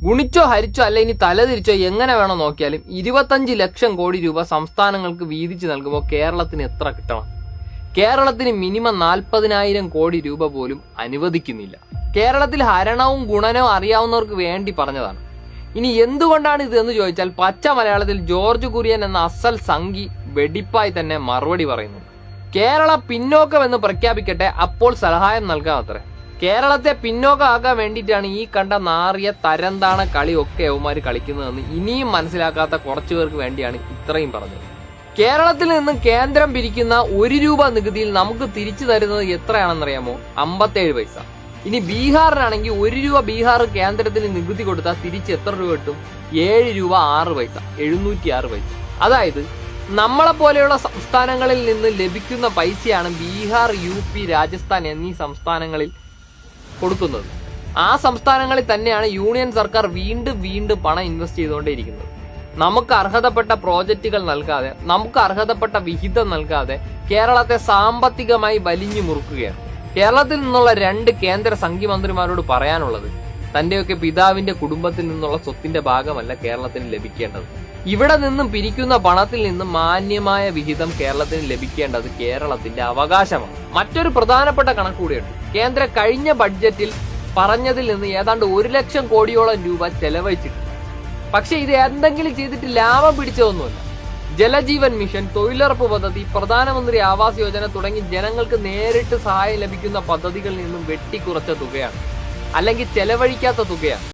ഗുണിച്ചോ ഹരിച്ചോ അല്ല ഇനി തലതിരിച്ചോ എങ്ങനെ വേണോ നോക്കിയാലും 25 ലക്ഷം കോടി രൂപ സംസ്ഥാനങ്ങൾക്ക് വീതിച്ചു നൽകുമ്പോൾ കേരളത്തിന് എത്ര കിട്ടണം? കേരളത്തിന് മിനിമം 40,000 കോടി രൂപ പോലും അനുവദിക്കുന്നില്ല. കേരളത്തിൽ ഹരണവും ഗുണനവും അറിയാവുന്നവർക്ക് വേണ്ടി പറഞ്ഞതാണ്. ഇനി എന്തുകൊണ്ടാണ് ഇത് എന്ന് ചോദിച്ചാൽ പച്ച മലയാളത്തിൽ ജോർജ് കുര്യൻ എന്ന അസൽ സംഘി വെടിപ്പായി തന്നെ മറുപടി പറയുന്നു. കേരള പിന്നോക്കം എന്ന് പ്രഖ്യാപിക്കട്ടെ, അപ്പോൾ സഹായം നൽകാമത്രേ. കേരളത്തെ പിന്നോക്കമാക്കാൻ വേണ്ടിയിട്ടാണ് ഈ കണ്ട നാറിയ തരംതാണ കളിയൊക്കെ യവന്മാർ കളിക്കുന്നതെന്ന് ഇനിയും മനസ്സിലാക്കാത്ത കുറച്ചു പേർക്ക് വേണ്ടിയാണ് ഇത്രയും പറഞ്ഞത്. കേരളത്തിൽ നിന്നും കേന്ദ്രം പിരിക്കുന്ന 1 രൂപ നികുതിയിൽ നമുക്ക് തിരിച്ചു തരുന്നത് എത്രയാണെന്നറിയാമോ? 57 പൈസ. ഇനി ബീഹാറിനാണെങ്കിൽ 1 രൂപ ബീഹാർ കേന്ദ്രത്തിന് നികുതി കൊടുത്താൽ തിരിച്ച് എത്ര രൂപ കിട്ടും? 7 രൂപ 6 പൈസ, 706 പൈസ. അതായത് നമ്മളെ പോലെയുള്ള സംസ്ഥാനങ്ങളിൽ നിന്ന് ലഭിക്കുന്ന പൈസയാണ് ബീഹാർ, UP, രാജസ്ഥാൻ എന്നീ സംസ്ഥാനങ്ങളിൽ കൊടുക്കുന്നത്. ആ സംസ്ഥാനങ്ങളിൽ തന്നെയാണ് യൂണിയൻ സർക്കാർ വീണ്ടും പണം ഇൻവെസ്റ്റ് ചെയ്തുകൊണ്ടേയിരിക്കുന്നത്. നമുക്ക് അർഹതപ്പെട്ട പ്രോജക്റ്റുകൾ നൽകാതെ, നമുക്ക് അർഹതപ്പെട്ട വിഹിതം നൽകാതെ കേരളത്തെ സാമ്പത്തികമായി വലിഞ്ഞു മുറുക്കുകയാണ്. കേരളത്തിൽ നിന്നുള്ള 2 കേന്ദ്ര സംഘിമന്ത്രിമാരോട് പറയാനുള്ളത്, തന്റെയൊക്കെ പിതാവിന്റെ കുടുംബത്തിൽ നിന്നുള്ള സ്വത്തിന്റെ ഭാഗമല്ല കേരളത്തിന് ലഭിക്കേണ്ടത്. ഇവിടെ നിന്നും പിരിക്കുന്ന പണത്തിൽ നിന്നും മാന്യമായ വിഹിതം കേരളത്തിന് ലഭിക്കേണ്ടത് കേരളത്തിന്റെ അവകാശമാണ്. മറ്റൊരു പ്രധാനപ്പെട്ട കണക്ക് കൂടിയുണ്ട്. കേന്ദ്ര കഴിഞ്ഞ ബഡ്ജറ്റിൽ പറഞ്ഞതിൽ നിന്ന് ഏതാണ്ട് 1 ലക്ഷം കോടിയോളം രൂപ ചെലവഴിച്ചിട്ടുണ്ട്. പക്ഷെ ഇത് എന്തെങ്കിലും ചെയ്തിട്ട് ലാഭം പിടിച്ചതൊന്നുമല്ല. ജലജീവൻ മിഷൻ, തൊഴിലുറപ്പ് പദ്ധതി, പ്രധാനമന്ത്രി ആവാസ് യോജന തുടങ്ങി ജനങ്ങൾക്ക് നേരിട്ട് സഹായം ലഭിക്കുന്ന പദ്ധതികളിൽ നിന്നും വെട്ടിക്കുറച്ച തുകയാണ്, അല്ലെങ്കിൽ ചെലവഴിക്കാത്ത തുകയാണ്.